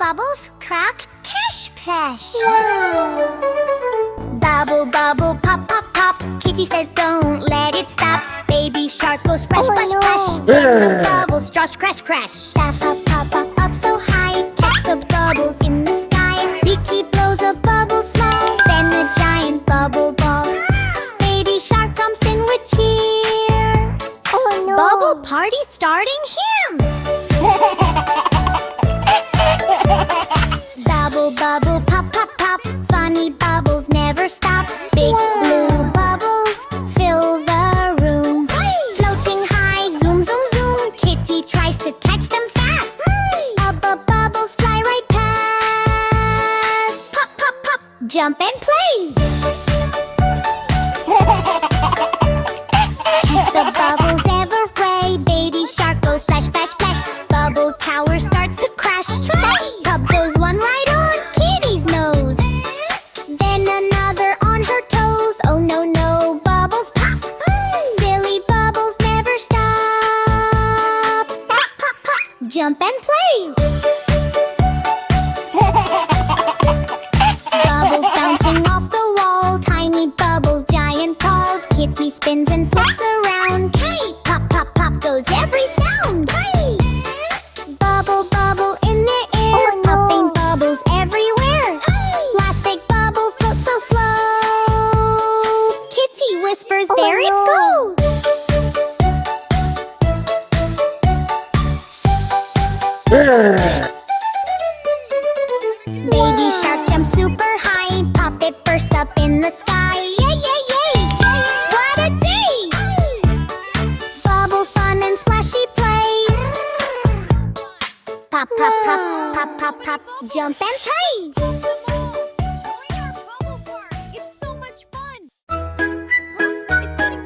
bubbles, crack, cash, plash. Bubble, bubble, pop, pop, pop. Kitty says don't let it stop. Baby shark goes splash, splash, splash. The bubbles josh, crash, crash. Stop, pop, pop, pop, up so high. Catch the bubbles in the sky. Ricky blows a bubble small, then a giant bubble ball. Baby shark comes in with cheer. Oh no! Bubble party starting here. Bubble, bubble, pop, pop, pop. Funny bubbles never stop. Big blue bubbles fill the room. Floating high, zoom, zoom, zoom. Kitty tries to catch them fast. Bubbles fly right past. Pop, pop, pop, jump and play. Catch the bubbles every way. Baby shark goes splash, splash, splash. Bubble tower starts to crash. Pop goes one right on Kitty's nose, then another on her toes. Oh no, no, bubbles pop. Silly bubbles never stop. Pop, pop, pop, jump and play. Bubbles bouncing off the wall. Tiny bubbles, giant called. Kitty spins and slips around. Hey, pop, pop, pop goes every sound. Hey, bubble, bubble in the air. Popping bubbles everywhere. Plastic bubble floats so slow. Kitty whispers, there it goes. Baby shark jumps super high. Pop it burst up in the sky. Yay, yay, yay! What a day! Bubble fun and splashy play. Pop, pop, pop, pop, pop, pop, jump and play. Join our bubble park. It's so much fun. It's getting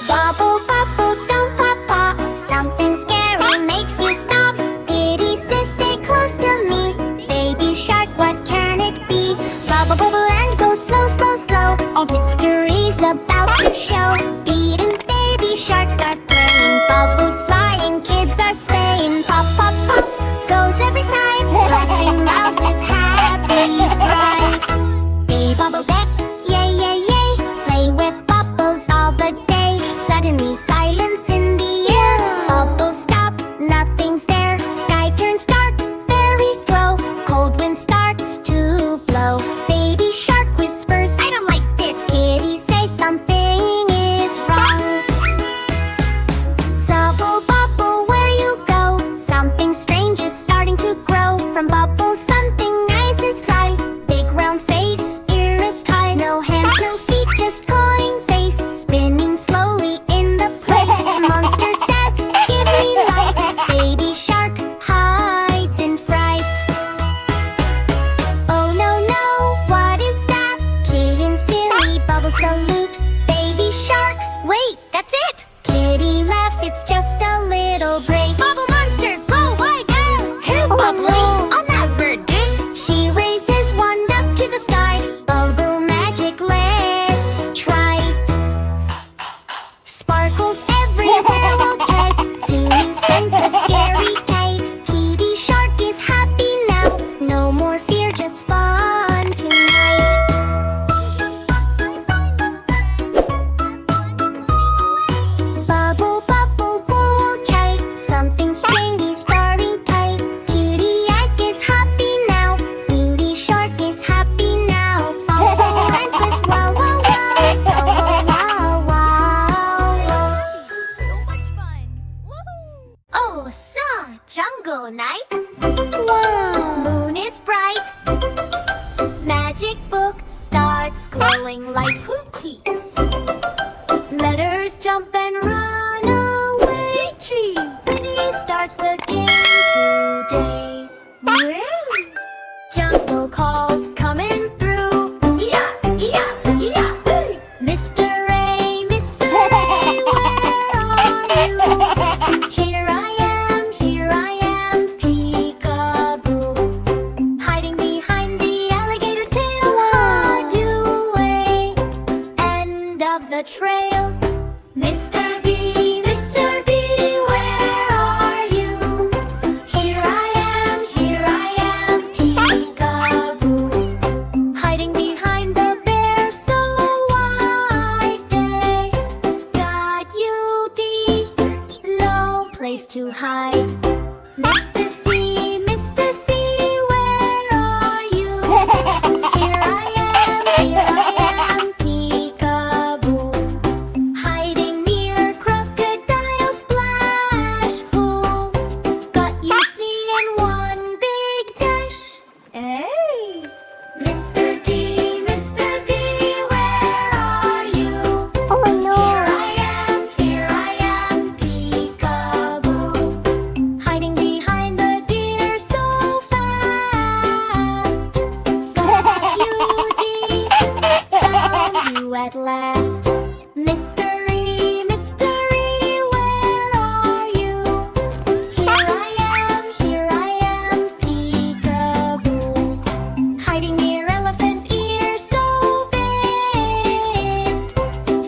Bubble, bubble, don't pop, pop. Something scary makes you stop. Kitty says stay close to me. Baby shark, what can it be? Bubble, bubble and go slow, slow, slow. All history's about to show. Beat and baby shark are playing. Bubbles flying, kids are spraying. Pop, pop, pop, goes every side. Laughing loud with happy pride. Be bubble deck, yay, yay, yay. Play with bubbles all the day. Suddenly silence in the air. Bubbles stop, nothing's there. Sky turns dark, very slow. Cold wind starts to blow. Baby shark whispers, I don't like this. Kitty says something is wrong. Subble bubble, where you go? Something strange is starting to grow. From bubbles something nice is fly. Big round face, ears high. No hands, no feet, just cawing face. Spinning slowly in the place. Monster says, give me light. Baby shark hides in fright. Oh no, no, what is that? Kitten silly bubble salute. Baby shark, wait, that's it. Kitty laughs, it's just a little break. Bubble monster, go away, go. Hey, bubbly, I'll never do. She raises one up to the sky. Bubble magic, let's try. Sparkles everywhere, okay. Doing Santa scary K. Kitty shark is happy now. No more fear, just fun tonight. Bubble, bubble, okay. Something strange is starting play. Kitty egg is happy now. Beauty shark is happy now. Bubble and says wow, wow, wow. So wow, wow, wow. so much fun. Woohoo! Oh, saw jungle night. Wow. Moon is bright. Magic book starts glowing like cookies. Letters jump and run away. Pretty starts the game today. Jungle calls coming through. Yeah, yeah, yeah. Mr. Ray, Mr. Ray, where are you? Here I am, peekaboo. Hiding behind the alligator's tail. Hide away. End of the trail. Mr. B, where are you? outside. Mr. C, where are you? Here I am, peekaboo. Hiding near crocodile splash pool. Got you see in one big dash. Hey! Mr. D, where are you? Oh no! Here I am, peekaboo. Hiding behind the deer so fast. Got you, D, found you at last. Mystery, where are you? Here I am, peekaboo. Hiding near elephant ear so big.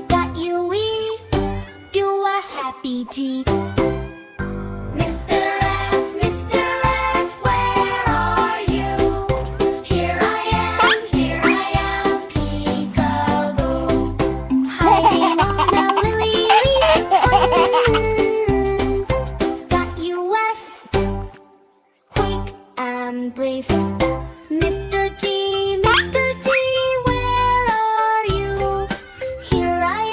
Got you, we do a happy G. Mr. F, where are you? Here I am, peekaboo. Hiding on a lily leaf. Got you, F, quick and brief. Mr. G, where are you? Here I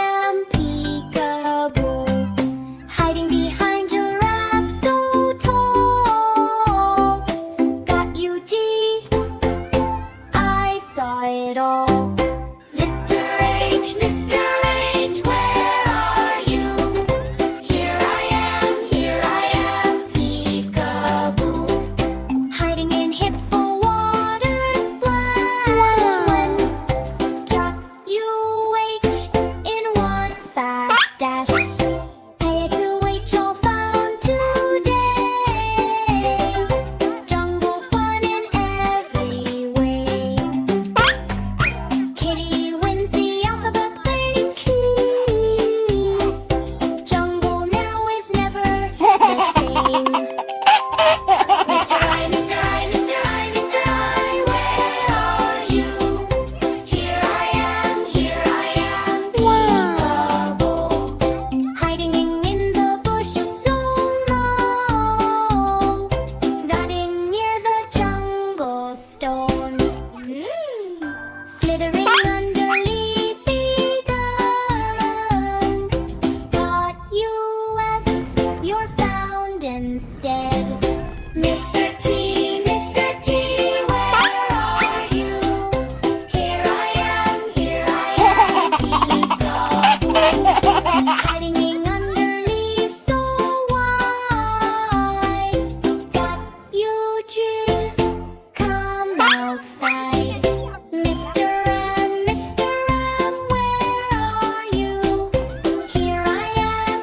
am, peekaboo. Hiding behind giraffe so tall. Got you, G, I saw it all. Mr. H, where are you? Here I am, peekaboo. Hiding in hippo water splash. When got you H in one fast dash. Say it to H all found today. Jungle fun in every way. Kitty wins the alphabet playing key. Jungle now is never the same. Mr. I, where are you? Here I am, peekaboo. Hiding in the bush so low. Got in near the jungle stone. Slithering under leafy dung. Got you S, you're found instead. Mr. T, where are you? Here I am, peekaboo. Hiding under leaves so wide. Got you, G, come outside. Mr. M, where are you? Here I am,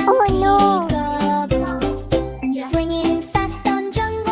Oh no! peekaboo. Swinging fast on jungle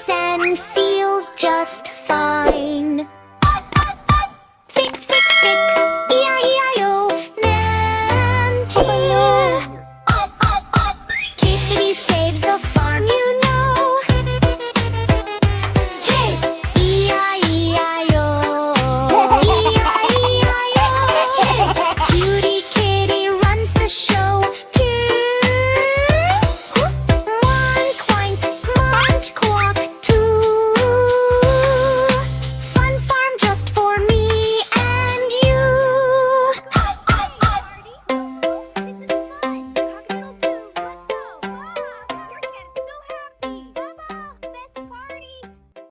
and feels just